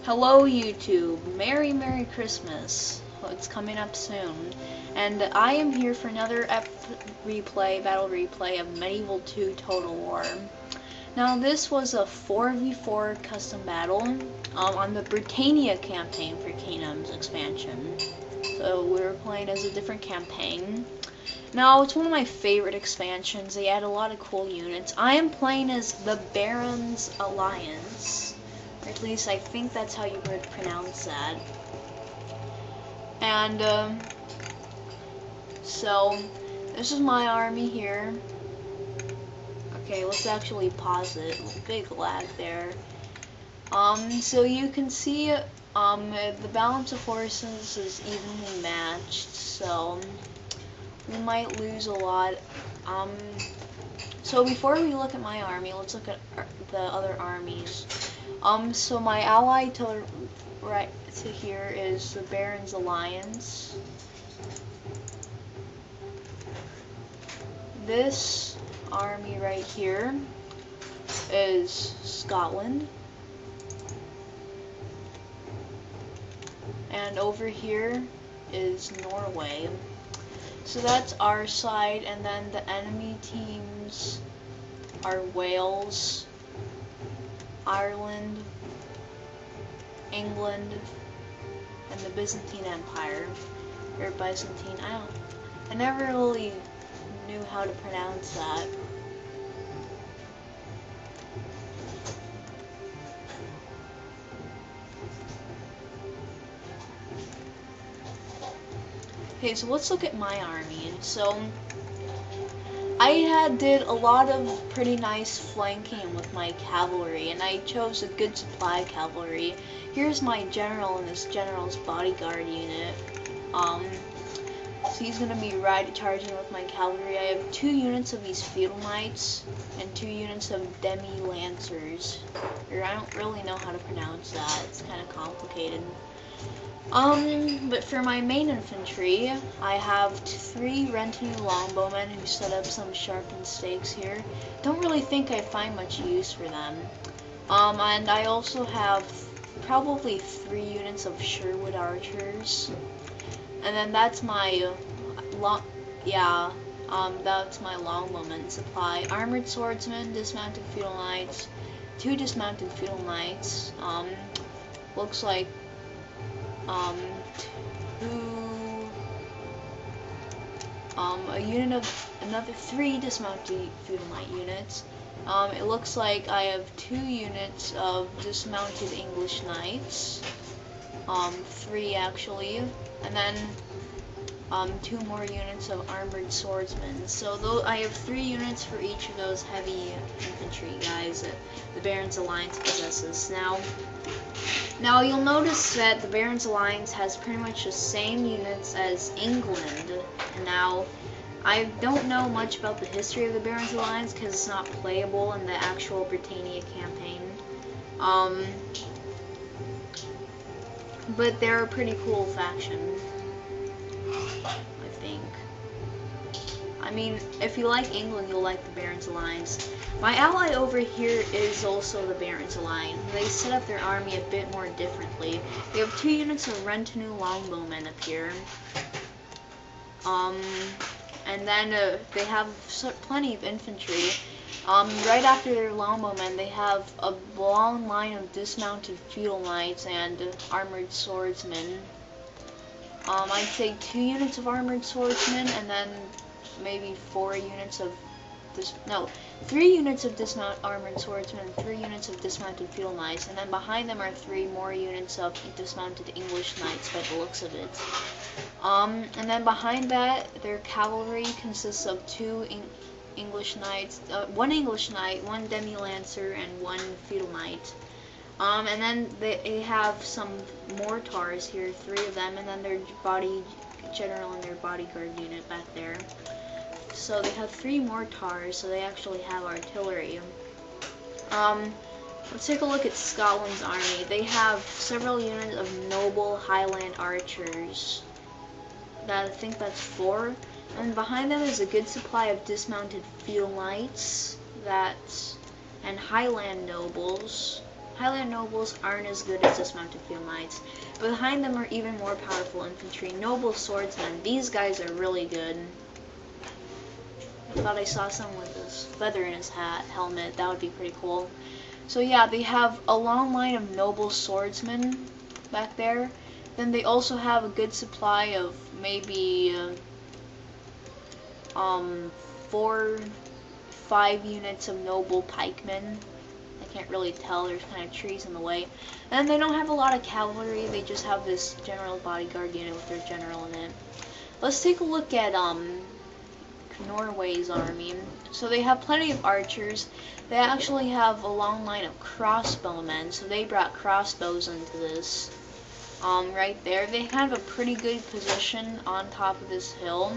Hello YouTube, Merry Christmas. Well, it's coming up soon. And I am here for another battle replay of Medieval 2 Total War. Now this was a 4v4 custom battle on the Britannia Campaign for Kingdoms expansion. So we were playing as a different campaign. Now it's one of my favorite expansions. They add a lot of cool units. I am playing as the Barons Alliance. Or at least I think that's how you would pronounce that. And so this is my army here. Okay, let's actually pause it. Big lag there. So you can see the balance of forces is evenly matched, so we might lose a lot. So before we look at my army, let's look at the other armies. So my ally to right to here is the Barons Alliance. This army right here is Scotland. And over here is Norway. So that's our side, and then the enemy teams are Wales, Ireland, England, and the Byzantine Empire. Or Byzantine, I never really knew how to pronounce that. Okay, so let's look at my army. So I did a lot of pretty nice flanking with my cavalry, and I chose a good supply of cavalry. Here's my general and this general's bodyguard unit. So he's gonna be charging with my cavalry. I have 2 units of these feudal knights and 2 units of demi lancers. Or I don't really know how to pronounce that. It's kind of complicated. But for my main infantry, I have 3 retinue longbowmen who set up some sharpened stakes here. Don't really think I find much use for them. And I also have probably 3 units of Sherwood archers. And then that's my that's my longbowman supply. Armored swordsmen, dismounted feudal knights, 2 dismounted feudal knights. Looks like a unit of another 3 dismounted feudal knight units. It looks like I have 2 units of dismounted English knights, 3 actually, and then 2 more units of armored swordsmen. So I have 3 units for each of those heavy infantry guys that the Barons Alliance possesses. Now you'll notice that the Barons Alliance has pretty much the same units as England. Now, I don't know much about the history of the Barons Alliance because it's not playable in the actual Britannia campaign. But they're a pretty cool faction, I think. I mean, if you like England, you'll like the Barons Alliance. My ally over here is also the Barons Alliance. They set up their army a bit more differently. They have 2 units of retinue longbowmen up here. And then they have plenty of infantry. Right after their longbowmen, they have a long line of dismounted feudal knights and armored swordsmen. I'd say 2 units of armored swordsmen, and then maybe 4 units of 3 units of armored swordsmen, 3 units of dismounted feudal knights, and then behind them are 3 more units of dismounted English knights by the looks of it. And then behind that, their cavalry consists of 2 English knights, 1 English knight, 1 demi lancer, and 1 feudal knight. And then they have some mortars here, 3 of them, and then their general and their bodyguard unit back there. So they have 3 mortars, so they actually have artillery. Let's take a look at Scotland's army. They have several units of noble Highland archers. I think that's 4. And behind them is a good supply of dismounted feudal knights and Highland nobles. Highland nobles aren't as good as dismounted field knights. Behind them are even more powerful infantry, noble swordsmen. These guys are really good. I thought I saw someone with this feather in his helmet. That would be pretty cool. So yeah, they have a long line of noble swordsmen back there. Then they also have a good supply of maybe 4-5 units of noble pikemen. I can't really tell, there's kind of trees in the way. And they don't have a lot of cavalry, they just have this general bodyguard unit with their general in it. Let's take a look at Norway's army. So they have plenty of archers. They actually have a long line of crossbowmen, so they brought crossbows into this. Right there, they have a pretty good position on top of this hill.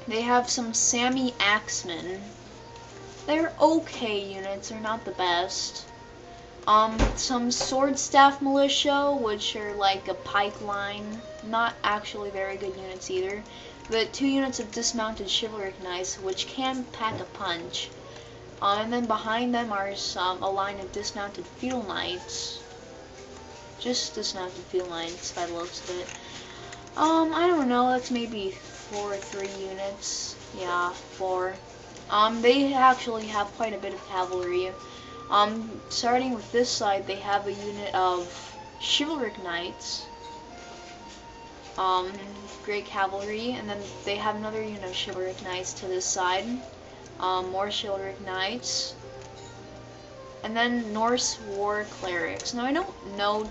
They have some Sami axemen. They're okay units, they're not the best. Some sword staff militia, which are like a pike line, not actually very good units either. But 2 units of dismounted chivalric knights, which can pack a punch. And then behind them are a line of dismounted field knights. Just dismounted field knights by the looks of it. I don't know, that's maybe 4 or 3 units. Yeah, 4. They actually have quite a bit of cavalry. Starting with this side, they have a unit of chivalric knights. Great cavalry, and then they have another unit of chivalric knights to this side. More chivalric knights. And then Norse war clerics. Now I don't know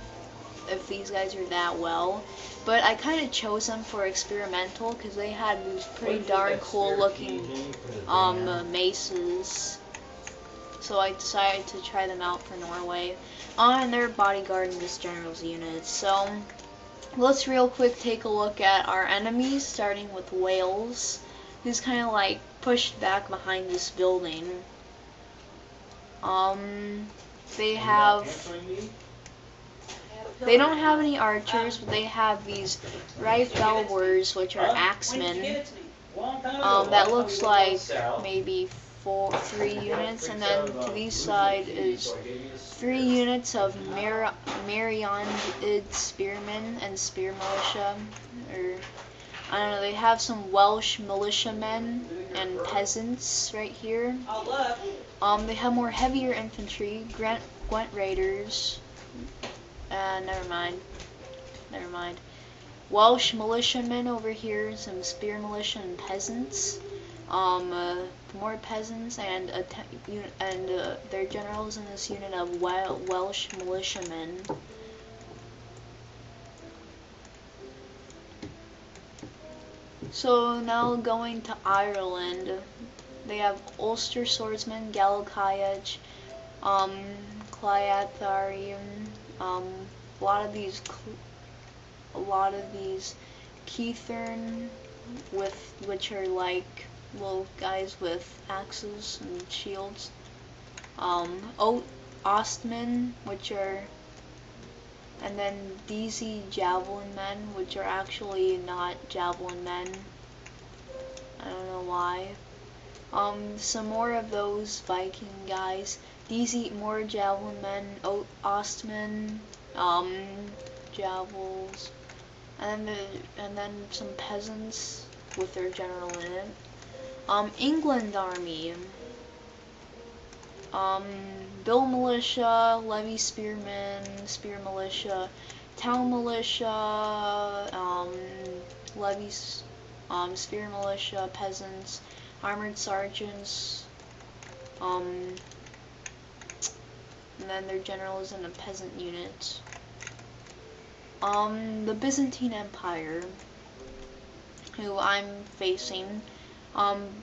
if these guys are that well, but I kind of chose them for experimental because they had these pretty darn cool looking maces. So I decided to try them out for Norway. And they're bodyguard in this general's unit. So let's real quick take a look at our enemies, starting with Wales, who's kind of like pushed back behind this building. They don't have any archers, but they have these riflebearers, which are axemen. That looks like maybe 3 units, and then to these side is 3 units of Marianid spearmen and spear militia, or I don't know, they have some Welsh militiamen and peasants right here. They have more heavier infantry, Gwent raiders, never mind. Welsh militiamen over here, some spear militia and peasants. More peasants and their generals in this unit of Welsh militiamen. So now going to Ireland, they have Ulster swordsmen, Gallowcayach, Clyatharian, a lot of these Keithern, which are like little guys with axes and shields. Ostmen, which are, and then DZ javelin men, which are actually not javelin men. I don't know why. Some more of those Viking guys. DZ more javelin men, Ostmen, javels, and then some peasants with their general in it. England army. Bill militia, levy spearmen, spear militia, town militia, levies, spear militia, peasants, armored sergeants, and then their general is in a peasant unit. The Byzantine Empire, who I'm facing.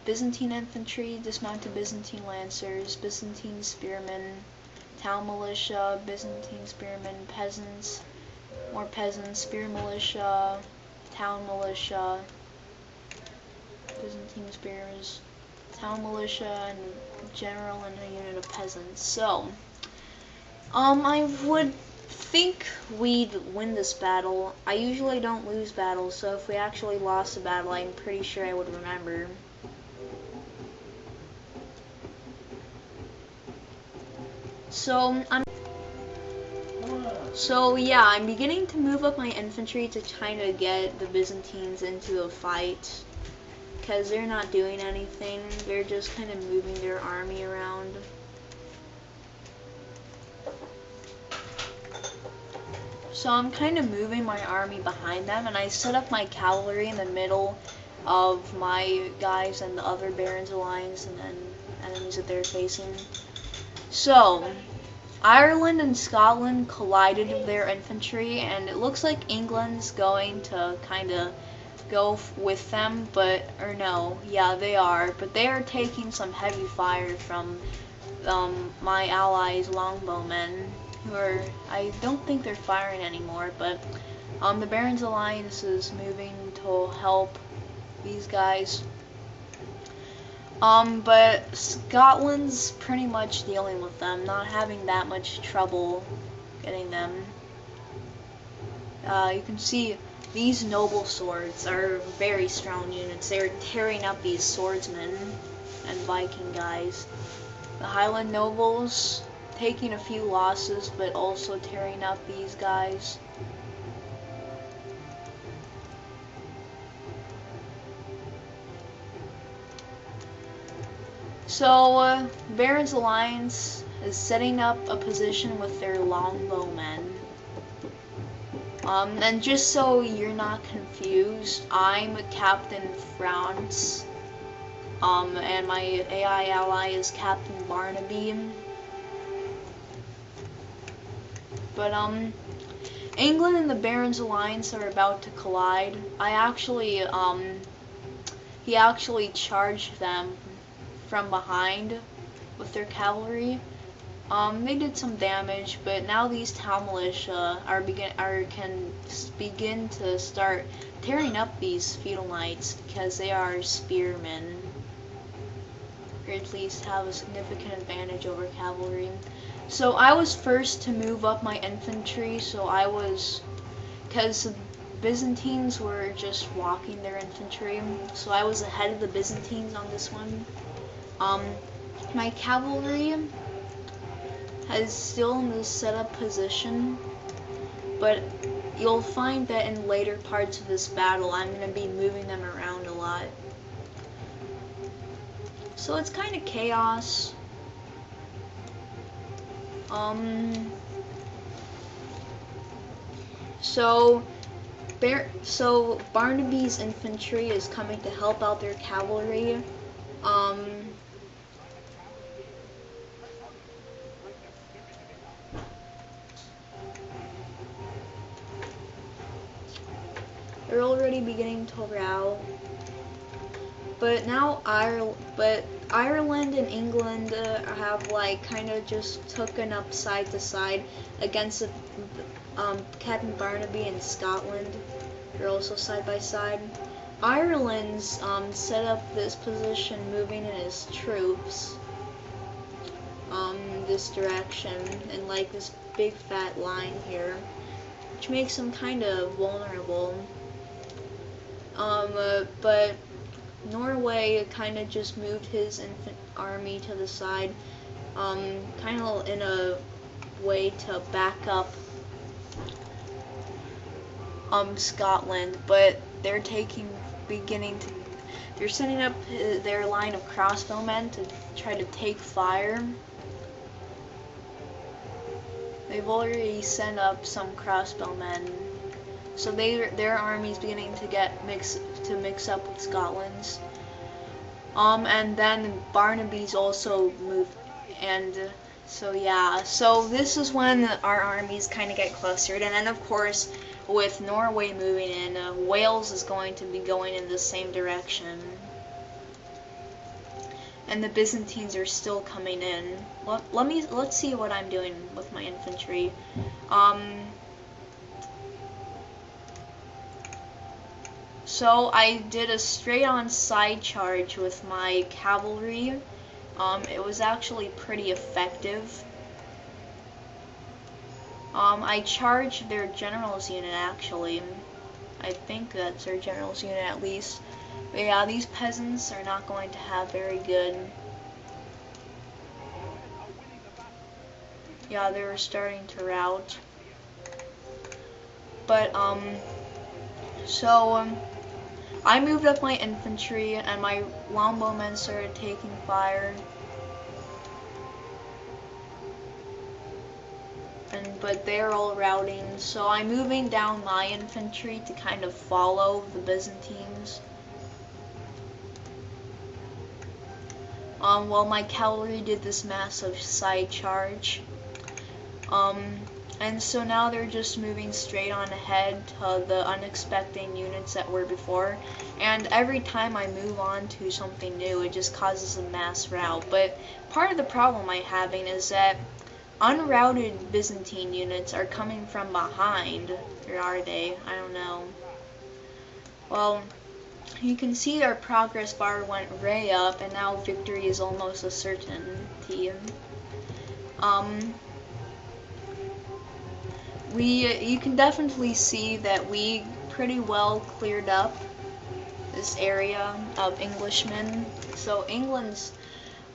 Byzantine infantry, dismounted Byzantine lancers, Byzantine spearmen, town militia, Byzantine spearmen, peasants, more peasants, spear militia, town militia, Byzantine spears, town militia, and general and a unit of peasants. So, I would think we'd win this battle. I usually don't lose battles, so if we actually lost a battle, I'm pretty sure I would remember. So yeah, I'm beginning to move up my infantry to kind of get the Byzantines into a fight, because they're not doing anything. They're just kind of moving their army around. So I'm kind of moving my army behind them, and I set up my cavalry in the middle of my guys and the other Barons Alliance and then enemies that they're facing. So Ireland and Scotland collided with their infantry, and it looks like England's going to kind of go with them, or no, yeah, they are, but they are taking some heavy fire from my allies' longbowmen, I don't think they're firing anymore, but the Barons Alliance is moving to help these guys. But Scotland's pretty much dealing with them, not having that much trouble getting them. You can see these noble swords are very strong units. They're tearing up these swordsmen and Viking guys. The Highland nobles taking a few losses, but also tearing up these guys. So, Barons Alliance is setting up a position with their longbowmen. And just so you're not confused, I'm Captain France, and my AI ally is Captain Barnaby. But, England and the Barons Alliance are about to collide. He actually charged them from behind with their cavalry. They did some damage, but now these town militia can begin to start tearing up these feudal knights because they are spearmen, or at least have a significant advantage over cavalry. So I was first to move up my infantry, because the Byzantines were just walking their infantry, so I was ahead of the Byzantines on this one. My cavalry is still in the setup position, but you'll find that in later parts of this battle I'm going to be moving them around a lot. So it's kind of chaos. So Barnaby's infantry is coming to help out their cavalry. They're already beginning to row. But now Ireland and England have kind of just taken up side to side against Captain Barnaby in Scotland. They're also side by side. Ireland's set up this position, moving in his troops this direction, in this big fat line here, which makes him kind of vulnerable. But Norway kind of just moved his army to the side, kind of in a way to back up Scotland, but they're setting up their line of crossbowmen to try to take fire. They've already sent up some crossbowmen, so their army's beginning to mix up with Scotland's. And then Barnaby's also moved, and so yeah. So this is when our armies kind of get clustered, and then of course, with Norway moving in, Wales is going to be going in the same direction. And the Byzantines are still coming in. Let's see what I'm doing with my infantry. So I did a straight-on side charge with my cavalry. It was actually pretty effective. I charged their general's unit, actually. I think that's their general's unit, at least. But yeah, these peasants are not going to have very good. Yeah, they were starting to rout. But, so, I moved up my infantry, and my longbowmen started taking fire. But they're all routing, so I'm moving down my infantry to kind of follow the Byzantines. While my cavalry did this massive side charge. And so now they're just moving straight on ahead to the unexpected units that were before. And every time I move on to something new, it just causes a mass rout. But part of the problem I'm having is that unrouted Byzantine units are coming from behind. Or are they? I don't know. Well, you can see our progress bar went way up, and now victory is almost a certainty. You can definitely see that we pretty well cleared up this area of Englishmen. So England's,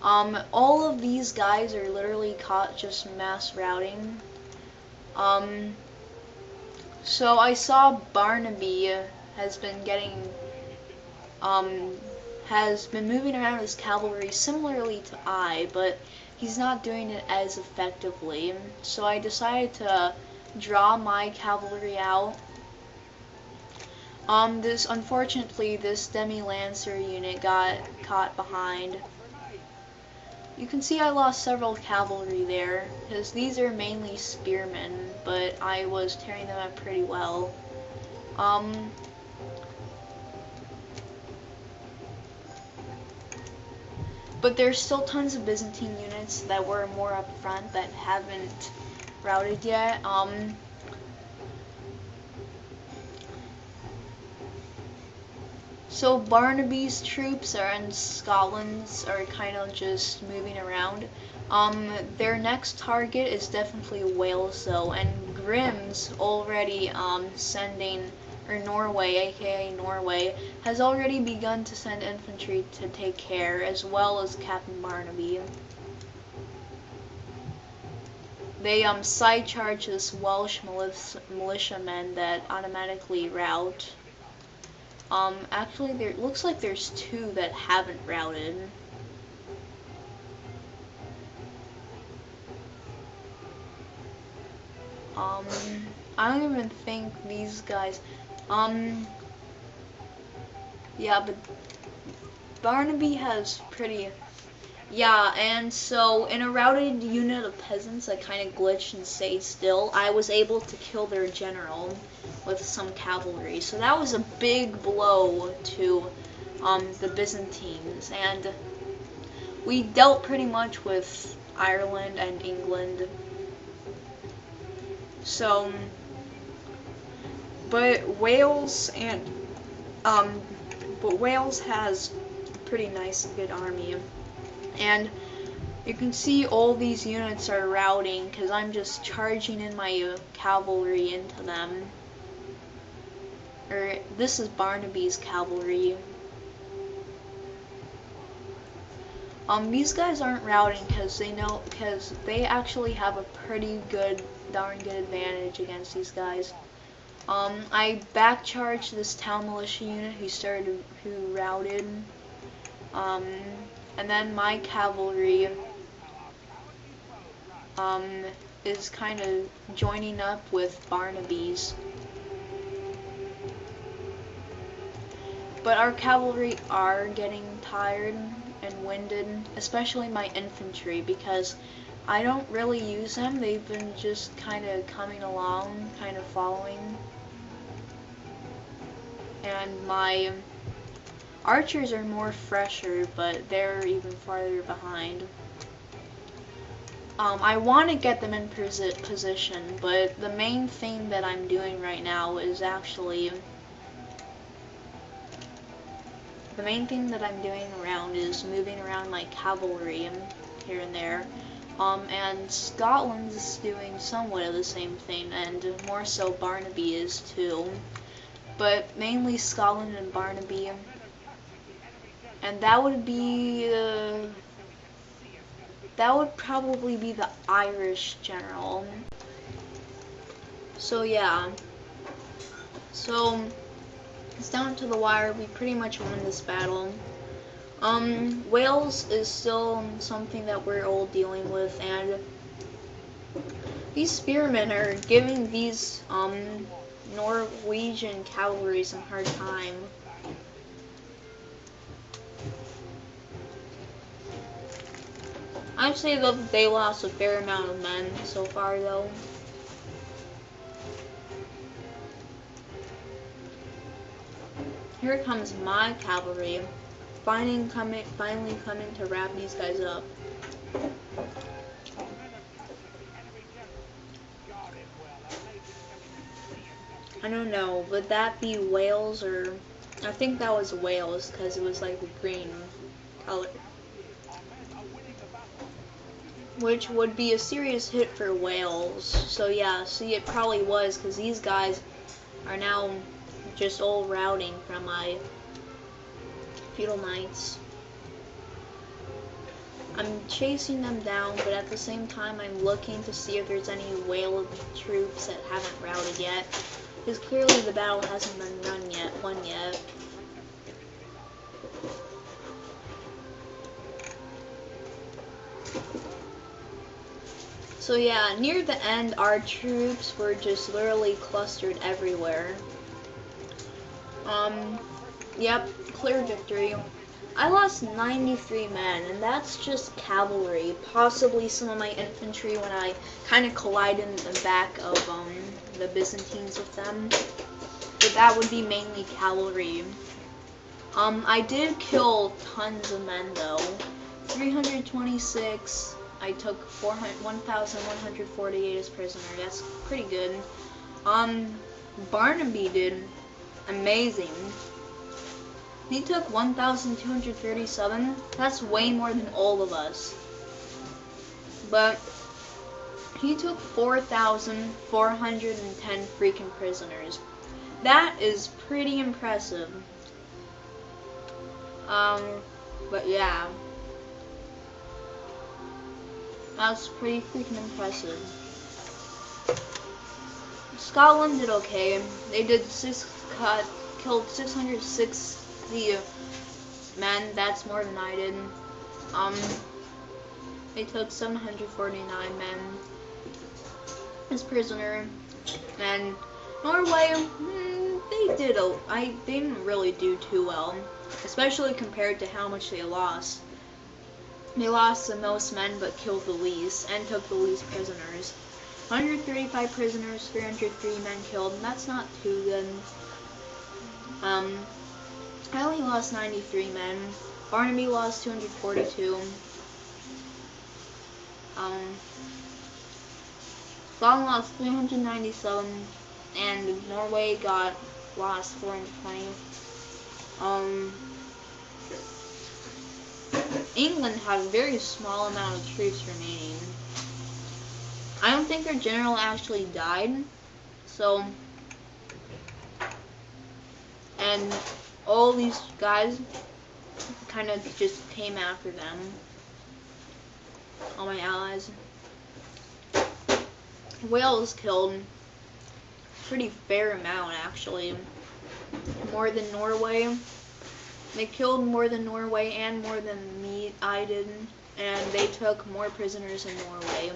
all of these guys are literally caught just mass routing. So I saw Barnaby has been getting, has been moving around his cavalry similarly to I, but he's not doing it as effectively. So I decided to draw my cavalry out. Unfortunately, this demi-lancer unit got caught behind. You can see I lost several cavalry there, because these are mainly spearmen, but I was tearing them up pretty well. But there's still tons of Byzantine units that were more up front that haven't routed yet. So Barnaby's troops and Scotland's are kind of just moving around. Their next target is definitely Wales though, and Grimm's already sending, or Norway, aka Norway, has already begun to send infantry to take care, as well as Captain Barnaby. They side charge this Welsh militiamen that automatically rout. Actually, there looks like there's two that haven't routed. I don't even think these guys, yeah, but Barnaby has pretty, yeah, and so in a routed unit of peasants that kind of glitched and stayed still, I was able to kill their general with some cavalry. So that was a big blow to the Byzantines, and we dealt pretty much with Ireland and England. So, but Wales has a pretty nice, good army. And you can see all these units are routing because I'm just charging in my cavalry into them. Or this is Barnaby's cavalry. These guys aren't routing because they actually have a pretty good, darn good advantage against these guys. I back charged this town militia unit who routed. And then my cavalry is kind of joining up with Barnaby's. But our cavalry are getting tired and winded, especially my infantry, because I don't really use them. They've been just kind of coming along, kind of following. And my archers are more fresher, but they're even farther behind. I want to get them in position, but the main thing that I'm doing right now is actually, the main thing that I'm doing around is moving around my cavalry here and there. And Scotland's doing somewhat of the same thing, and more so Barnaby is too. But mainly Scotland and Barnaby. And that would be that would probably be the Irish general. So yeah. So it's down to the wire. We pretty much won this battle. Wales is still something that we're all dealing with, and these spearmen are giving these Norwegian cavalry some hard time. I'd say that they lost a fair amount of men so far, though. Here comes my cavalry, finally coming to wrap these guys up. I don't know, would that be Wales or... I think that was Wales, because it was like the green color. Which would be a serious hit for Wales. So yeah, see, it probably was, because these guys are now just all routing from my feudal knights. I'm chasing them down, but at the same time I'm looking to see if there's any Whale troops that haven't routed yet, because clearly the battle hasn't been won yet. So yeah, near the end our troops were just literally clustered everywhere. Yep, clear victory. I lost 93 men, and that's just cavalry. Possibly some of my infantry when I kind of collided in the back of the Byzantines with them. But that would be mainly cavalry. I did kill tons of men though. 326. I took 1,148 as prisoner. That's pretty good. Barnaby did amazing. He took 1,237. That's way more than all of us. But he took 4,410 freaking prisoners. That is pretty impressive. But yeah. That's pretty freaking impressive. Scotland did okay. They did killed 660 men. That's more than I did. They took 749 men as prisoner. And Norway, they didn't really do too well, especially compared to how much they lost. They lost the most men but killed the least, and took the least prisoners. 135 prisoners, 303 men killed, and that's not too good. I only lost 93 men. Barnaby lost 242. Scotland lost 397, and Norway lost 420. England had a very small amount of troops remaining. I don't think their general actually died, so, and all these guys kind of just came after them, all my allies. Wales killed a pretty fair amount, actually, more than Norway. They killed more than Norway and more than I did, and they took more prisoners in Norway.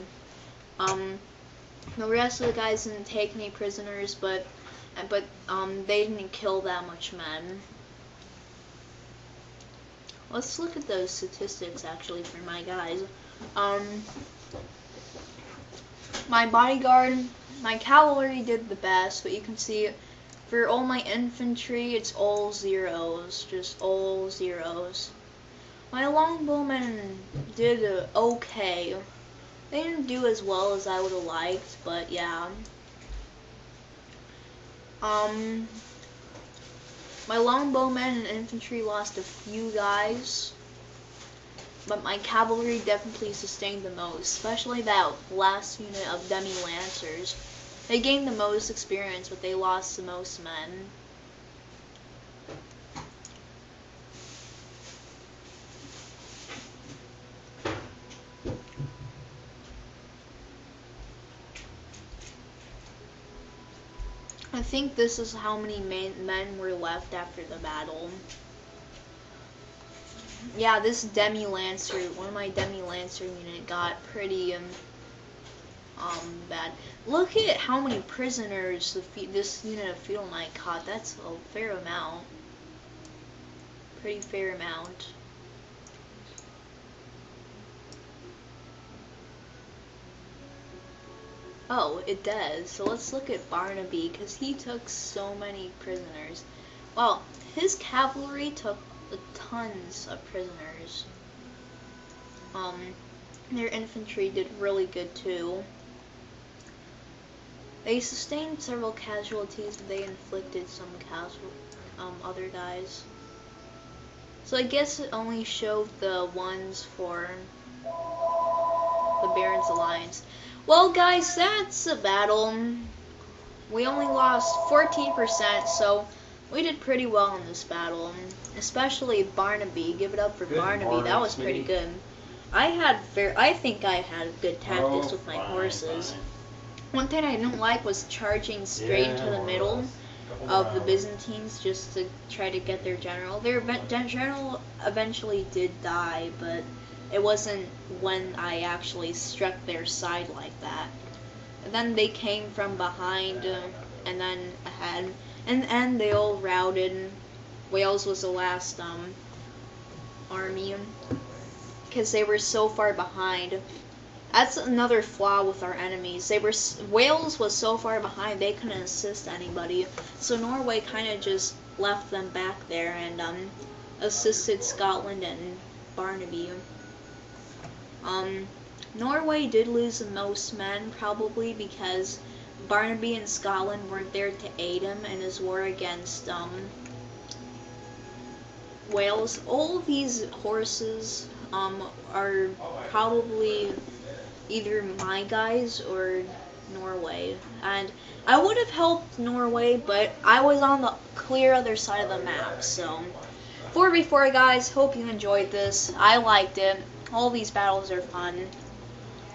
The rest of the guys didn't take any prisoners, but they didn't kill that much men. Let's look at those statistics actually for my guys. My bodyguard, my cavalry did the best, but you can see for all my infantry, it's all zeros, just all zeros. My longbowmen did okay. They didn't do as well as I would have liked, but yeah. My longbowmen and infantry lost a few guys, but my cavalry definitely sustained the most, especially that last unit of demi-lancers. They gained the most experience, but they lost the most men. think this is how many men were left after the battle. Yeah, this Demi-Lancer, one of my Demi-Lancer unit got pretty bad. Look at how many prisoners this unit of Feudal Knight caught. That's a fair amount. Pretty fair amount. Oh, it does. So let's look at Barnaby, because he took so many prisoners. Well, his cavalry took tons of prisoners. Their infantry did really good too. They sustained several casualties, but they inflicted some other guys. So I guess it only showed the ones for the Barons Alliance. Well, guys, that's a battle. We only lost 14%, so we did pretty well in this battle. Especially Barnaby. Give it up for Barnaby. Morning, that was pretty good. I think I had good tactics with my horses. Fine. One thing I didn't like was charging straight into the middle of the Byzantines just to try to get their general. Their general eventually did die, but it wasn't when I actually struck their side like that. And then they came from behind and then ahead, and they all routed. Wales was the last army because they were so far behind. That's another flaw with our enemies. Wales was so far behind they couldn't assist anybody. So Norway kind of just left them back there and assisted Scotland and Barnaby. Norway did lose the most men probably because Barnaby and Scotland weren't there to aid him in his war against Wales. All of these horses are probably either my guys or Norway, and I would have helped Norway, but I was on the clear other side of the map. So 4v4 guys, hope you enjoyed this. I liked it. All these battles are fun.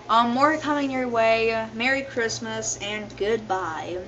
More coming your way. Merry Christmas and goodbye.